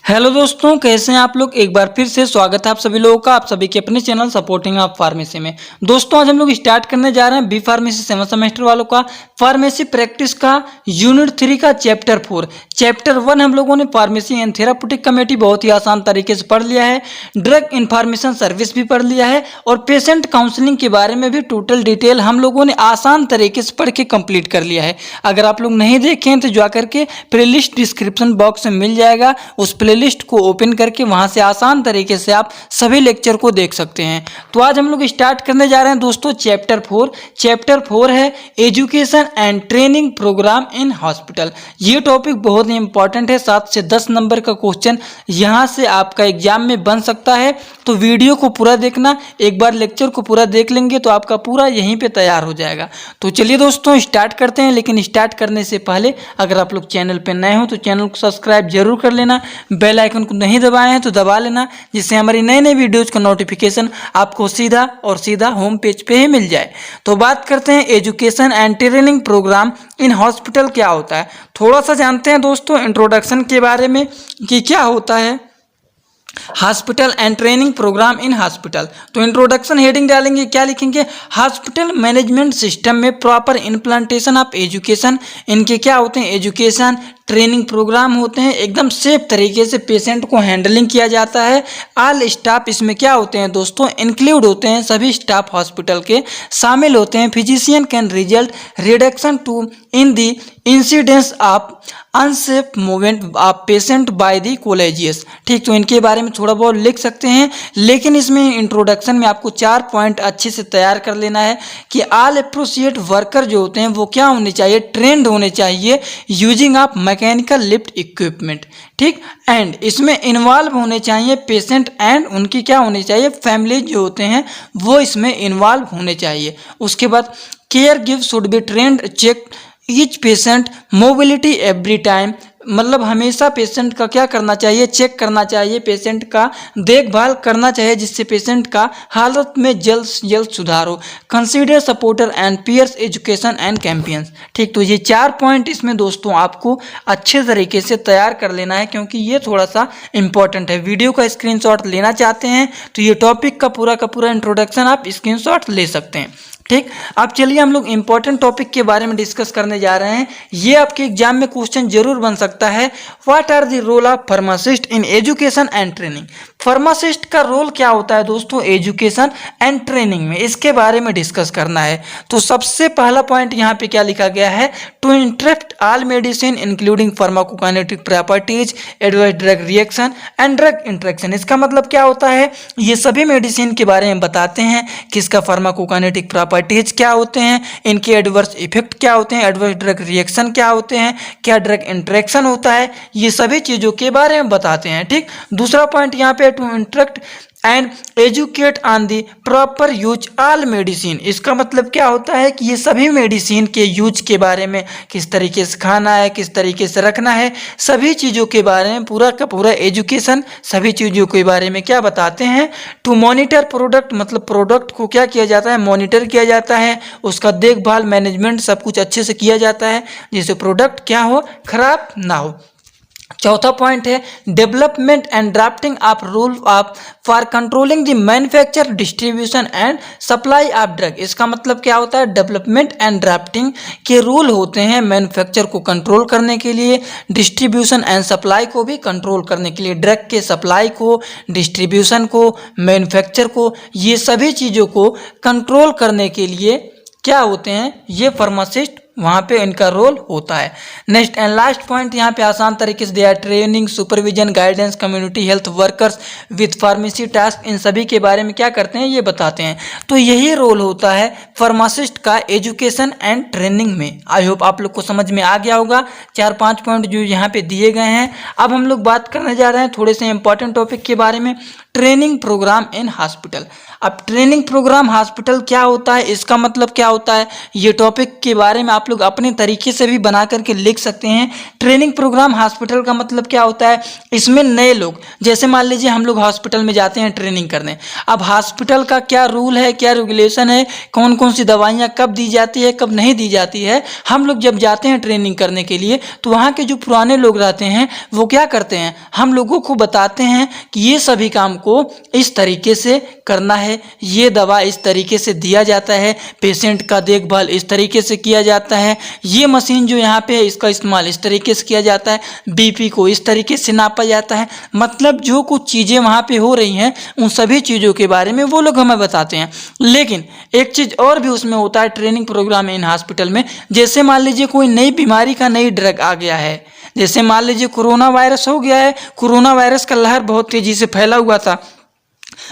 Hello दोस्तों, कैसे हैं आप लोग। एक बार फिर से स्वागत है आप सभी लोगों का आप सभी के अपने चैनल सपोर्टिंग आप फार्मेसी में। दोस्तों आज हम लोग स्टार्ट करने जा रहे हैं बी फार्मेसी 7 सेमेस्टर वालों का फार्मेसी प्रैक्टिस का यूनिट 3 का चैप्टर 4। चैप्टर 1 हम लोगों ने फार्मेसी एंड थेराप्यूटिक कमेटी बहुत ही आसान तरीके से पढ़ लिया है। ड्रग इन्फॉर्मेशन सर्विस भी पढ़ लिया है और पेशेंट काउंसलिंग के बारे में भी टोटल डिटेल हम लोगों ने आसान तरीके से पढ़ के कंप्लीट कर लिया है। अगर आप लोग नहीं देखे हैं तो जाकर के प्लेलिस्ट डिस्क्रिप्शन बॉक्स में मिल जाएगा, उस लिस्ट को ओपन करके वहां से आसान तरीके से आप सभी लेक्चर को देख सकते हैं। तो आज हम लोग स्टार्ट करने जा रहे हैं दोस्तों चैप्टर 4। चैप्टर 4 है education and training programme in hospital. ये टॉपिक बहुत ही इंपॉर्टेंट है, 7 से 10 नंबर का क्वेश्चन यहां से आपका एग्जाम में बन सकता है। तो वीडियो को पूरा देखना, एक बार लेक्चर को पूरा देख लेंगे तो आपका पूरा यहीं पे तैयार हो जाएगा। तो चलिए दोस्तों स्टार्ट करते हैं, लेकिन स्टार्ट करने से पहले अगर आप लोग चैनल पे नए हो तो चैनल को सब्सक्राइब जरूर कर लेना, बेल आइकन को नहीं दबाए हैं तो दबा लेना, जिससे हमारी नई नई वीडियोज का नोटिफिकेशन आपको सीधा और सीधा होम पेज पे ही मिल जाए। तो बात करते हैं education and training programme in hospital क्या होता है। थोड़ा सा जानते हैं दोस्तों इंट्रोडक्शन के बारे में कि क्या होता है hospital and training programme in hospital. तो इंट्रोडक्शन हेडिंग डालेंगे, क्या लिखेंगे, हॉस्पिटल मैनेजमेंट सिस्टम में प्रॉपर इम्प्लांटेशन ऑफ एजुकेशन। इनके क्या होते हैं, एजुकेशन ट्रेनिंग प्रोग्राम होते हैं, एकदम सेफ तरीके से पेशेंट को हैंडलिंग किया जाता है। ऑल स्टाफ इसमें क्या होते हैं दोस्तों, इंक्लूड होते हैं, सभी स्टाफ हॉस्पिटल के शामिल होते हैं। Physician can result reduction to in the incidence of unsafe movement of patient by the colleagues. ठीक, तो इनके बारे में थोड़ा बहुत लिख सकते हैं, लेकिन इसमें इंट्रोडक्शन में आपको 4 पॉइंट अच्छे से तैयार कर लेना है कि ऑल एप्रोसिएट वर्कर जो होते हैं वो क्या होने चाहिए, ट्रेंड होने चाहिए using of mechanical lift equipment. ठीक, एंड इसमें इन्वॉल्व होने चाहिए पेशेंट एंड उनकी क्या होनी चाहिए, फैमिली जो होते हैं वो इसमें इन्वॉल्व होने चाहिए। उसके बाद caregiver should be trained check each patient mobility every time. मतलब हमेशा पेशेंट का क्या करना चाहिए, चेक करना चाहिए, पेशेंट का देखभाल करना चाहिए, जिससे पेशेंट का हालत में जल्द से जल्द सुधार हो। Consider supporter and peers education and champions. ठीक, तो ये 4 पॉइंट इसमें दोस्तों आपको अच्छे तरीके से तैयार कर लेना है, क्योंकि ये थोड़ा सा इंपॉर्टेंट है। वीडियो का स्क्रीनशॉट लेना चाहते हैं तो ये टॉपिक का पूरा इंट्रोडक्शन आप स्क्रीनशॉट ले सकते हैं। ठीक, अब चलिए हम लोग इंपॉर्टेंट टॉपिक के बारे में डिस्कस करने जा रहे हैं। ये आपके एग्जाम में क्वेश्चन जरूर बन सकता है। What are the role of pharmacist in education and training. Pharmacist का रोल क्या होता है दोस्तों एजुकेशन एंड ट्रेनिंग में, इसके बारे में डिस्कस करना है। तो सबसे पहला पॉइंट यहाँ पे क्या लिखा गया है, to interact all medicine including pharmacokinetic properties, adverse drug reaction and drug interaction. इसका मतलब क्या होता है, ये सभी मेडिसिन के बारे में बताते हैं कि इसका फार्माकोकाइनेटिक प्रॉपर्टीज क्या होते हैं, इनके एडवर्स इफेक्ट क्या होते हैं, एडवर्स ड्रग रिएक्शन क्या होते हैं, क्या ड्रग इंटरेक्शन होता है, ये सभी चीज़ों के बारे में बताते हैं। ठीक, दूसरा पॉइंट यहाँ पे to interact and educate on the proper use all medicine. इसका मतलब क्या होता है कि ये सभी मेडिसिन के यूज के बारे में, किस तरीके से खाना है, किस तरीके से रखना है, सभी चीज़ों के बारे में पूरा का पूरा एजुकेशन सभी चीज़ों के बारे में क्या बताते हैं। टू मॉनिटर प्रोडक्ट, मतलब प्रोडक्ट को क्या किया जाता है, मॉनिटर किया जाता है, उसका देखभाल मैनेजमेंट सब कुछ अच्छे से किया जाता है, जिससे प्रोडक्ट क्या हो, खराब ना हो। चौथा पॉइंट है development and drafting of rule of for controlling the manufacture distribution and supply of drug. इसका मतलब क्या होता है, डेवलपमेंट एंड ड्राफ्टिंग के रूल होते हैं मैन्युफैक्चर को कंट्रोल करने के लिए, डिस्ट्रीब्यूशन एंड सप्लाई को भी कंट्रोल करने के लिए, ड्रग के सप्लाई को, डिस्ट्रीब्यूशन को, मैन्युफैक्चर को, ये सभी चीज़ों को कंट्रोल करने के लिए क्या होते हैं, ये फार्मासिस्ट वहाँ पे इनका रोल होता है। नेक्स्ट एंड लास्ट पॉइंट यहाँ पे आसान तरीके से दिया है, training, supervision, guidance, community health workers with pharmacy task, इन सभी के बारे में क्या करते हैं, ये बताते हैं। तो यही रोल होता है फार्मासिस्ट का एजुकेशन एंड ट्रेनिंग में। आई होप आप लोग को समझ में आ गया होगा 4-5 पॉइंट जो यहाँ पे दिए गए हैं। अब हम लोग बात करने जा रहे हैं थोड़े से इंपॉर्टेंट टॉपिक के बारे में। Training programme in hospital. अब ट्रेनिंग प्रोग्राम हॉस्पिटल क्या होता है, इसका मतलब क्या होता है, ये टॉपिक के बारे में आप लोग अपने तरीके से भी बना करके लिख सकते हैं। ट्रेनिंग प्रोग्राम हॉस्पिटल का मतलब क्या होता है, इसमें नए लोग, जैसे मान लीजिए हम लोग हॉस्पिटल में जाते हैं ट्रेनिंग करने। अब हॉस्पिटल का क्या रूल है, क्या रेगुलेशन है, कौन कौन सी दवाइयाँ कब दी जाती है, कब नहीं दी जाती है, हम लोग जब जाते हैं ट्रेनिंग करने के लिए तो वहाँ के जो पुराने लोग रहते हैं वो क्या करते हैं, हम लोगों को बताते हैं कि ये सभी काम को इस तरीके से करना है, ये दवा इस तरीके से दिया जाता है, पेशेंट का देखभाल इस तरीके से किया जाता है, ये मशीन जो यहाँ पे है इसका इस्तेमाल इस तरीके से किया जाता है, बीपी को इस तरीके से नापा जाता है। मतलब जो कुछ चीज़ें वहाँ पे हो रही हैं उन सभी चीज़ों के बारे में वो लोग हमें बताते हैं। लेकिन एक चीज़ और भी उसमें होता है ट्रेनिंग प्रोग्राम इन हॉस्पिटल में, जैसे मान लीजिए कोई नई बीमारी का नई ड्रग आ गया है, जैसे मान लीजिए कोरोना वायरस हो गया है, कोरोना वायरस का लहर बहुत तेजी से फैला हुआ था।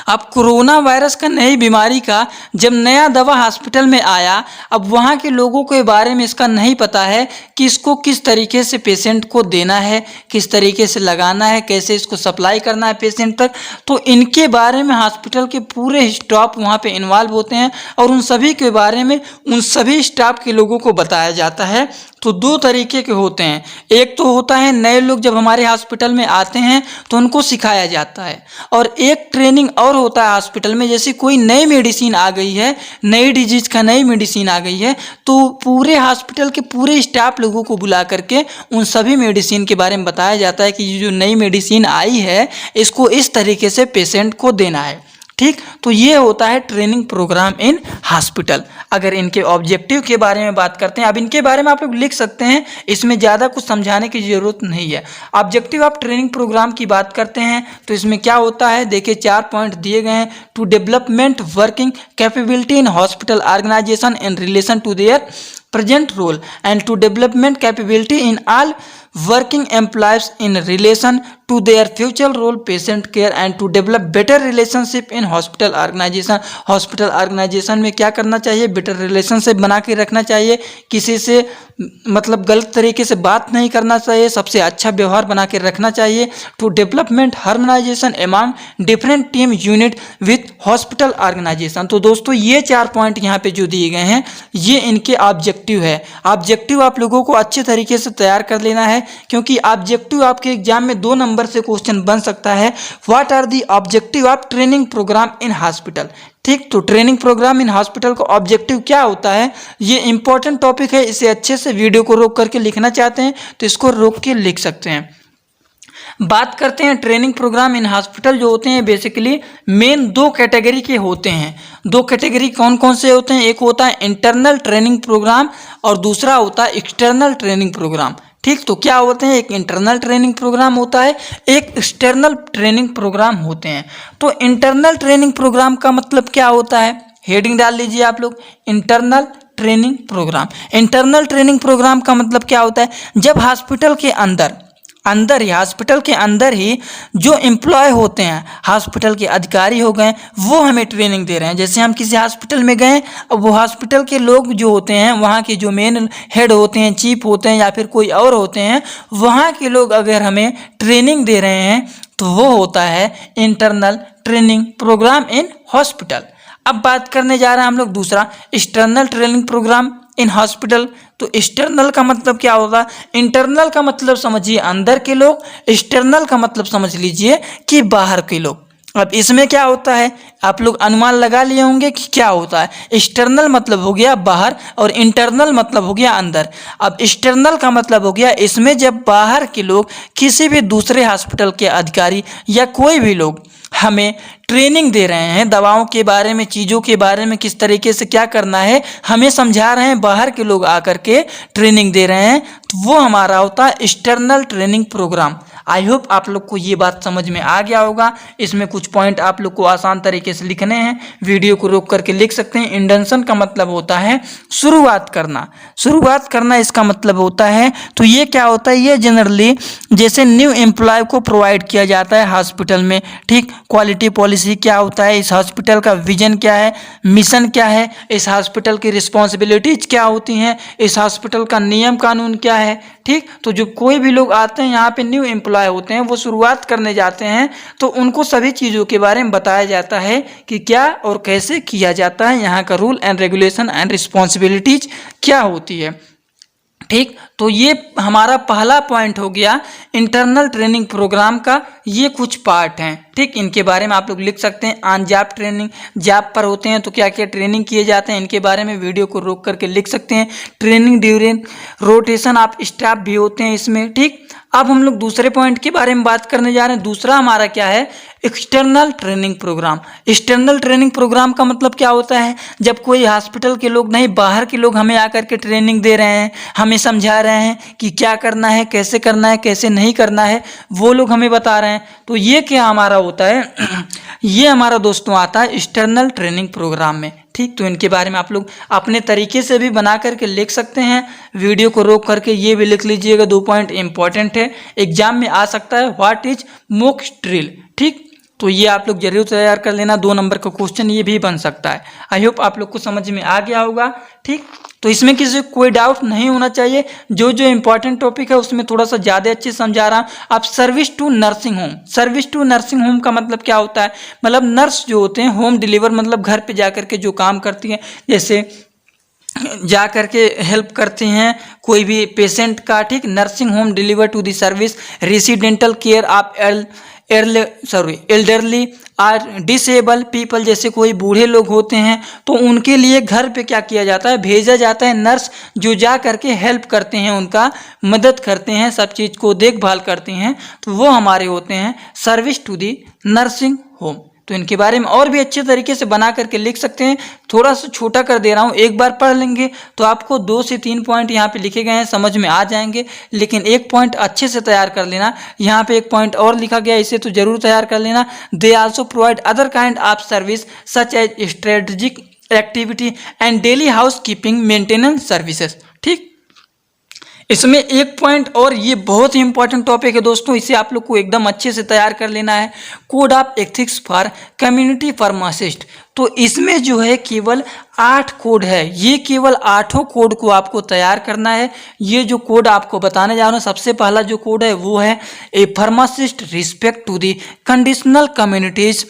अब कोरोना वायरस का नई बीमारी का जब नया दवा हॉस्पिटल में आया, अब वहाँ के लोगों के बारे में इसका नहीं पता है कि इसको किस तरीके से पेशेंट को देना है, किस तरीके से लगाना है, कैसे इसको सप्लाई करना है पेशेंट तक। तो इनके बारे में हॉस्पिटल के पूरे स्टाफ वहाँ पे इन्वॉल्व होते हैं और उन सभी के बारे में उन सभी स्टाफ के लोगों को बताया जाता है। तो दो तरीके के होते हैं, एक तो होता है नए लोग जब हमारे हॉस्पिटल में आते हैं तो उनको सिखाया जाता है, और एक ट्रेनिंग और होता है हॉस्पिटल में, जैसे कोई नई मेडिसिन आ गई है, नई डिजीज का नई मेडिसिन आ गई है, तो पूरे हॉस्पिटल के पूरे स्टाफ लोगों को बुला करके उन सभी मेडिसिन के बारे में बताया जाता है कि ये जो नई मेडिसिन आई है इसको इस तरीके से पेशेंट को देना है। ठीक, तो ये होता है ट्रेनिंग प्रोग्राम इन हॉस्पिटल। अगर इनके ऑब्जेक्टिव के बारे में बात करते हैं, अब इनके बारे में आप लोग लिख सकते हैं, इसमें ज़्यादा कुछ समझाने की ज़रूरत नहीं है। ऑब्जेक्टिव ऑफ ट्रेनिंग प्रोग्राम की बात करते हैं तो इसमें क्या होता है, देखिए 4 पॉइंट दिए गए हैं। To development working capability in hospital organisation in relation to their present role and to development capability in all working employees in relation to their future role patient care and to develop better relationship in hospital organization। Hospital organisation में क्या करना चाहिए, better relationship बना के रखना चाहिए, किसी से मतलब गलत तरीके से बात नहीं करना चाहिए, सबसे अच्छा व्यवहार बना के रखना चाहिए। To development harmonisation among different team unit with hospital organisation. तो दोस्तों ये 4 पॉइंट यहाँ पे जो दिए गए हैं ये इनके ऑब्जेक्टिव है। ऑब्जेक्टिव आप लोगों को अच्छे तरीके से तैयार कर लेना है, क्योंकि ऑब्जेक्टिव आपके एग्जाम में 2 नंबर से क्वेश्चन बन सकता है। What are the objective of training programme in hospital. ठीक, तो ट्रेनिंग प्रोग्राम इन हॉस्पिटल का ऑब्जेक्टिव क्या होता है, ये इंपॉर्टेंट टॉपिक है, इसे अच्छे से वीडियो को रोक करके लिखना चाहते हैं तो इसको रोक के लिख सकते हैं। बात करते हैं ट्रेनिंग प्रोग्राम इन हॉस्पिटल जो होते हैं बेसिकली मेन 2 कैटेगरी के होते हैं। 2 कैटेगरी कौन कौन से होते हैं, एक होता है इंटरनल ट्रेनिंग प्रोग्राम और दूसरा होता है एक्सटर्नल ट्रेनिंग प्रोग्राम। ठीक, तो क्या होते हैं, एक इंटरनल ट्रेनिंग प्रोग्राम होता है, एक एक्सटर्नल ट्रेनिंग प्रोग्राम होते हैं। तो इंटरनल ट्रेनिंग प्रोग्राम का मतलब क्या होता है, हेडिंग डाल लीजिए आप लोग, internal training programme. Internal training programme का मतलब क्या होता है, जब हॉस्पिटल के अंदर ही हॉस्पिटल के अंदर ही जो एम्प्लॉय होते हैं, हॉस्पिटल के अधिकारी हो गए, वो हमें ट्रेनिंग दे रहे हैं। जैसे हम किसी हॉस्पिटल में गए, अब वो हॉस्पिटल के लोग जो होते हैं, वहाँ के जो मेन हेड होते हैं, चीफ होते हैं या फिर कोई और होते हैं, वहाँ के लोग अगर हमें ट्रेनिंग दे रहे हैं तो वो होता है internal training programme in hospital. अब बात करने जा रहे हैं हम लोग दूसरा, external training programme in hospital. तो एक्सटर्नल का मतलब क्या होगा, इंटरनल का मतलब समझिए अंदर के लोग, एक्सटर्नल का मतलब समझ लीजिए कि बाहर के लोग। अब इसमें क्या होता है, आप लोग अनुमान लगा लिए होंगे कि क्या होता है। एक्सटर्नल मतलब हो गया बाहर और इंटरनल मतलब हो गया अंदर। अब एक्सटर्नल का मतलब हो गया इसमें जब बाहर के लोग, किसी भी दूसरे हॉस्पिटल के अधिकारी या कोई भी लोग हमें ट्रेनिंग दे रहे हैं, दवाओं के बारे में, चीज़ों के बारे में, किस तरीके से क्या करना है हमें समझा रहे हैं, बाहर के लोग आकर के ट्रेनिंग दे रहे हैं, तो वो हमारा होता है external training program. I hope आप लोग को ये बात समझ में आ गया होगा। इसमें कुछ पॉइंट आप लोग को आसान तरीके से लिखने हैं, वीडियो को रोक करके लिख सकते हैं। इंडेंशन का मतलब होता है शुरुआत करना, शुरुआत करना इसका मतलब होता है। तो ये क्या होता है, ये जनरली जैसे न्यू एम्प्लॉय को प्रोवाइड किया जाता है हॉस्पिटल में। ठीक, क्वालिटी पॉलिसी क्या होता है, इस हॉस्पिटल का विजन क्या है, मिशन क्या है, इस हॉस्पिटल की रिस्पॉन्सिबिलिटीज क्या होती हैं, इस हॉस्पिटल का नियम कानून क्या है। ठीक, तो जो कोई भी लोग आते हैं यहाँ पे न्यू एम्प्लॉय होते हैं वो शुरुआत करने जाते हैं तो उनको सभी चीज़ों के बारे में बताया जाता है कि क्या और कैसे किया जाता है, यहाँ का rule and regulation and responsibilities क्या होती है। ठीक, तो ये हमारा पहला पॉइंट हो गया इंटरनल ट्रेनिंग प्रोग्राम का। ये कुछ पार्ट हैं, ठीक, इनके बारे में आप लोग लिख सकते हैं। ऑन जॉब ट्रेनिंग, जॉब पर होते हैं तो क्या क्या ट्रेनिंग किए जाते हैं, इनके बारे में वीडियो को रोक करके लिख सकते हैं। Training during rotation of staff भी होते हैं इसमें। ठीक, अब हम लोग दूसरे पॉइंट के बारे में बात करने जा रहे हैं। दूसरा हमारा क्या है, external training program. External training programme का मतलब क्या होता है, जब कोई हॉस्पिटल के लोग नहीं, बाहर के लोग हमें आकर के ट्रेनिंग दे रहे हैं, हमें समझा रहे हैं कि क्या करना है, कैसे करना है, कैसे नहीं करना है, वो लोग हमें बता रहे हैं। तो ये क्या हमारा होता है ये हमारा दोस्तों आता है एक्सटर्नल ट्रेनिंग प्रोग्राम में। ठीक, तो इनके बारे में आप लोग अपने तरीके से भी बना करके लिख सकते हैं। वीडियो को रोक करके ये भी लिख लीजिएगा, 2 पॉइंट इंपॉर्टेंट है, एग्जाम में आ सकता है। What is mock drill. ठीक, तो ये आप लोग जरूर तैयार कर लेना, 2 नंबर का क्वेश्चन ये भी बन सकता है। आई होप आप लोग को समझ में आ गया होगा। ठीक, तो इसमें किसी को कोई डाउट नहीं होना चाहिए। जो जो इंपॉर्टेंट टॉपिक है उसमें थोड़ा सा ज़्यादा अच्छे समझा रहा हूँ। अब service to nursing home. Service to nursing home का मतलब क्या होता है, मतलब नर्स जो होते हैं होम डिलीवर, मतलब घर पे जा करके जो काम करती हैं, जैसे जा करके हेल्प करती हैं कोई भी पेशेंट का। ठीक, nursing home deliver to the service residential care of elderly और डिसेबल पीपल, जैसे कोई बूढ़े लोग होते हैं तो उनके लिए घर पे क्या किया जाता है, भेजा जाता है नर्स, जो जा करके हेल्प करते हैं, उनका मदद करते हैं, सब चीज़ को देखभाल करते हैं, तो वो हमारे होते हैं service to the nursing home. तो इनके बारे में और भी अच्छे तरीके से बना करके लिख सकते हैं। थोड़ा सा छोटा कर दे रहा हूँ, एक बार पढ़ लेंगे तो आपको 2 से 3 पॉइंट यहाँ पे लिखे गए हैं, समझ में आ जाएंगे। लेकिन एक पॉइंट अच्छे से तैयार कर लेना। यहाँ पे एक पॉइंट और लिखा गया, इसे तो जरूर तैयार कर लेना। They also provide other kind of service such as strategic activity and daily housekeeping maintenance services. ठीक, इसमें एक पॉइंट और, ये बहुत ही इंपॉर्टेंट टॉपिक है दोस्तों, इसे आप लोग को एकदम अच्छे से तैयार कर लेना है। Code of ethics for community pharmacist. तो इसमें जो है केवल 8 कोड है, ये केवल 8 कोड को आपको तैयार करना है। ये जो कोड आपको बताने जा रहा हूँ, सबसे पहला जो कोड है वो है a pharmacist respect to the conditional communities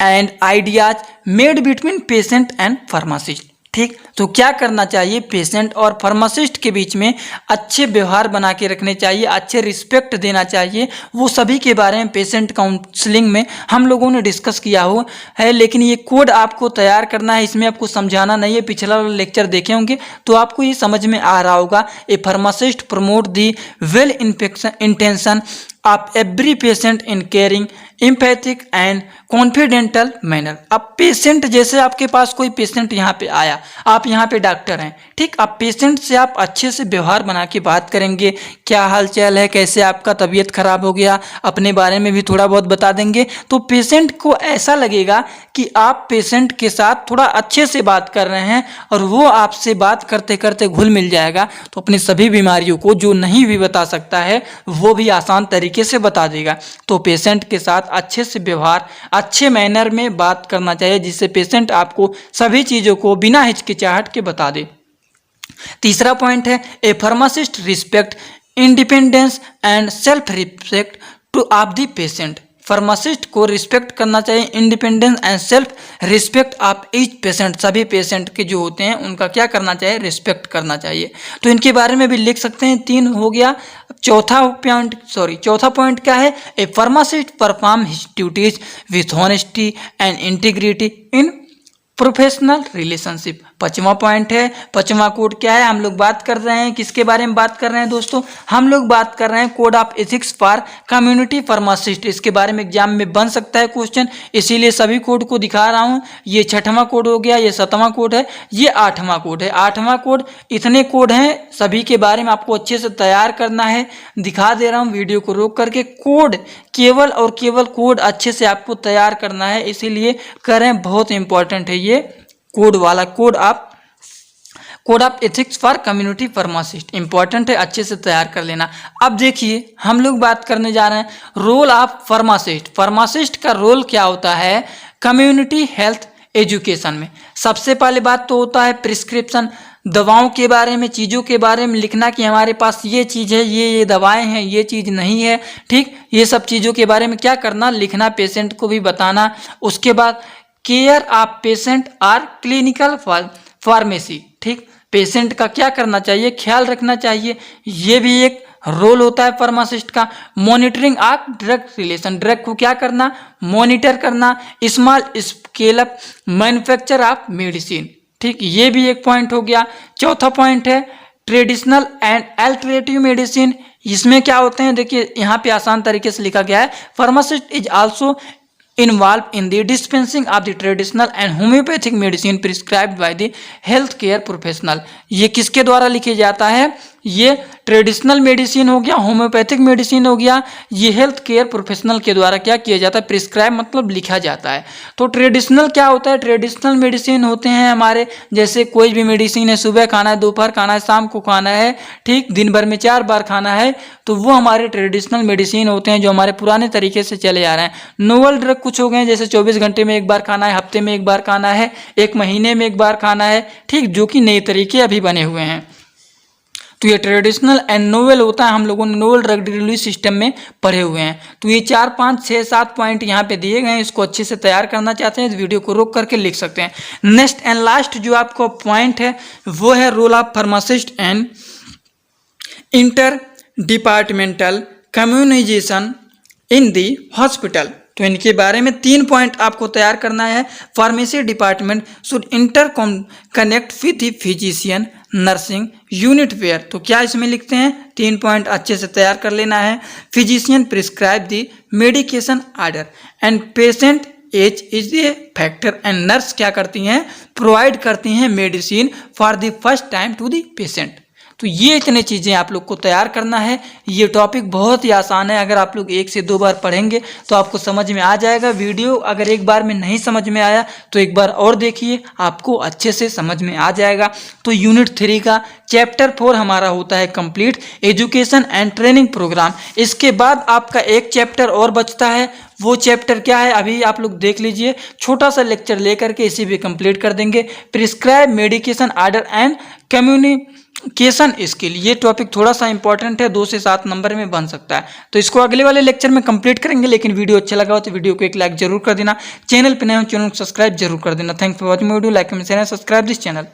and ideas made between patient and pharmacist. ठीक, तो क्या करना चाहिए, पेशेंट और फार्मासिस्ट के बीच में अच्छे व्यवहार बना के रखने चाहिए, अच्छे रिस्पेक्ट देना चाहिए। वो सभी के बारे में पेशेंट काउंसलिंग में हम लोगों ने डिस्कस किया हुआ है। लेकिन ये कोड आपको तैयार करना है, इसमें आपको समझाना नहीं है। पिछला लेक्चर देखे होंगे तो आपको ये समझ में आ रहा होगा। A pharmacist promote the well intention of every patient in caring empathic and confidential manner. अब पेशेंट, जैसे आपके पास कोई पेशेंट यहाँ पे आया, आप यहाँ पे डॉक्टर हैं, ठीक, अब पेशेंट से आप अच्छे से व्यवहार बना के बात करेंगे, क्या हाल चाल है, कैसे आपका तबीयत खराब हो गया, अपने बारे में भी थोड़ा बहुत बता देंगे, तो पेशेंट को ऐसा लगेगा कि आप पेशेंट के साथ थोड़ा अच्छे से बात कर रहे हैं और वो आपसे बात करते करते घुल मिल जाएगा। तो अपनी सभी बीमारियों को जो नहीं भी बता सकता है वो भी आसान तरीके से बता देगा। तो पेशेंट के साथ अच्छे से व्यवहार, अच्छे मैनर में बात करना चाहिए, जिससे पेशेंट आपको सभी चीज़ों को बिना हिचकिचाहट के बता दे। तीसरा पॉइंट है a pharmacist respect independence and self respect to of the patient. Pharmacist को रिस्पेक्ट करना चाहिए, independence and self respect of each patient. सभी पेशेंट के जो होते हैं उनका क्या करना चाहिए, रिस्पेक्ट करना चाहिए। तो इनके बारे में भी लिख सकते हैं, 3 हो गया। चौथा पॉइंट क्या है, a pharmacist perform his duties with honesty and integrity in professional relationship. 5वां पॉइंट है, 5वां कोड क्या है, हम लोग बात कर रहे हैं, किसके बारे में बात कर रहे हैं दोस्तों, हम लोग बात कर रहे हैं code of ethics for community pharmacist. इसके बारे में एग्जाम में बन सकता है क्वेश्चन, इसीलिए सभी कोड को दिखा रहा हूं। ये 6वां कोड हो गया, ये 7वां कोड है, ये 8वां कोड है। 8वां कोड, इतने कोड हैं, सभी के बारे में आपको अच्छे से तैयार करना है। दिखा दे रहा हूँ वीडियो को रोक करके, कोड केवल और केवल कोड अच्छे से आपको तैयार करना है, इसीलिए करें, बहुत इंपॉर्टेंट है ये कोड वाला। Code of ethics for community pharmacist important है, अच्छे से तैयार कर लेना। अब देखिए हम लोग बात करने जा रहे हैं रोल ऑफ फार्मासिस्ट। फार्मासिस्ट का रोल क्या होता है कम्युनिटी हेल्थ एजुकेशन में। सबसे पहले बात तो होता है प्रिस्क्रिप्शन दवाओं के बारे में, चीज़ों के बारे में लिखना कि हमारे पास ये चीज़ है, ये दवाएं हैं, ये चीज़ नहीं है। ठीक, ये सब चीज़ों के बारे में क्या करना, लिखना, पेशेंट को भी बताना। उसके बाद care of patient or clinical pharmacy. ठीक, पेशेंट का क्या करना चाहिए, ख्याल रखना चाहिए, ये भी एक रोल होता है फार्मासिस्ट का। Monitoring of drug relation, drug को क्या करना, मॉनिटर करना। Small scale up manufacture of medicine. ठीक, ये भी एक पॉइंट हो गया। चौथा पॉइंट है ट्रेडिशनल एंड अल्टरनेटिव मेडिसिन। इसमें क्या होते हैं, देखिए यहाँ पे आसान तरीके से लिखा गया है, pharmacist is also involved in the dispensing of the traditional and homeopathic medicine prescribed by the health care professional। ये किसके द्वारा लिखे जाता है, ये ट्रेडिशनल मेडिसिन हो गया, होम्योपैथिक मेडिसिन हो गया, ये हेल्थ केयर प्रोफेशनल के द्वारा क्या किया जाता है, प्रिस्क्राइब मतलब लिखा जाता है। तो ट्रेडिशनल क्या होता है, ट्रेडिशनल मेडिसिन होते हैं हमारे, जैसे कोई भी मेडिसिन है, सुबह खाना है, दोपहर खाना है, शाम को खाना है, ठीक, दिन भर में 4 बार खाना है, तो वो हमारे ट्रेडिशनल मेडिसिन होते हैं जो हमारे पुराने तरीके से चले आ रहे हैं। नोवल ड्रग कुछ हो गए, जैसे 24 घंटे में एक बार खाना है, हफ्ते में एक बार खाना है, 1 महीने में एक बार खाना है, ठीक, जो कि नए तरीके अभी बने हुए हैं। तो ये ट्रेडिशनल एंड नोवेल होता है, हम लोगों ने नोवेल ड्रग डिलीवरी सिस्टम में पढ़े हुए हैं। तो ये 4, 5, 6, 7 पॉइंट यहाँ पे दिए गए हैं, इसको अच्छे से तैयार करना चाहते हैं तो वीडियो को रोक करके लिख सकते हैं। नेक्स्ट एंड लास्ट जो आपको पॉइंट है वो है role of pharmacist and inter departmental communication in the hospital. तो इनके बारे में 3 पॉइंट आपको तैयार करना है। Pharmacy department should interconnect with the physician nursing unit where. तो क्या इसमें लिखते हैं, 3 पॉइंट अच्छे से तैयार कर लेना है। Physician prescribe the medication order and patient age is a factor and nurse क्या करती हैं, प्रोवाइड करती हैं medicine for the first time to the patient. तो ये इतने चीज़ें आप लोग को तैयार करना है। ये टॉपिक बहुत ही आसान है, अगर आप लोग 1 से 2 बार पढ़ेंगे तो आपको समझ में आ जाएगा। वीडियो अगर एक बार में नहीं समझ में आया तो एक बार और देखिए, आपको अच्छे से समझ में आ जाएगा। तो यूनिट 3 का चैप्टर 4 हमारा होता है complete, education and training program. इसके बाद आपका एक चैप्टर और बचता है, वो चैप्टर क्या है अभी आप लोग देख लीजिए, छोटा सा लेक्चर लेकर के इसी भी कंप्लीट कर देंगे। Prescribe medication order and communication skill, ये टॉपिक थोड़ा सा इंपॉर्टेंट है, 2 से 7 नंबर में बन सकता है। तो इसको अगले वाले लेक्चर में कंप्लीट करेंगे। लेकिन वीडियो अच्छा लगा हो तो वीडियो को एक लाइक जरूर कर देना, चैनल पे नए हो चैनल को सब्सक्राइब जरूर कर देना। Thanks for watching video, like comment share subscribe this channel.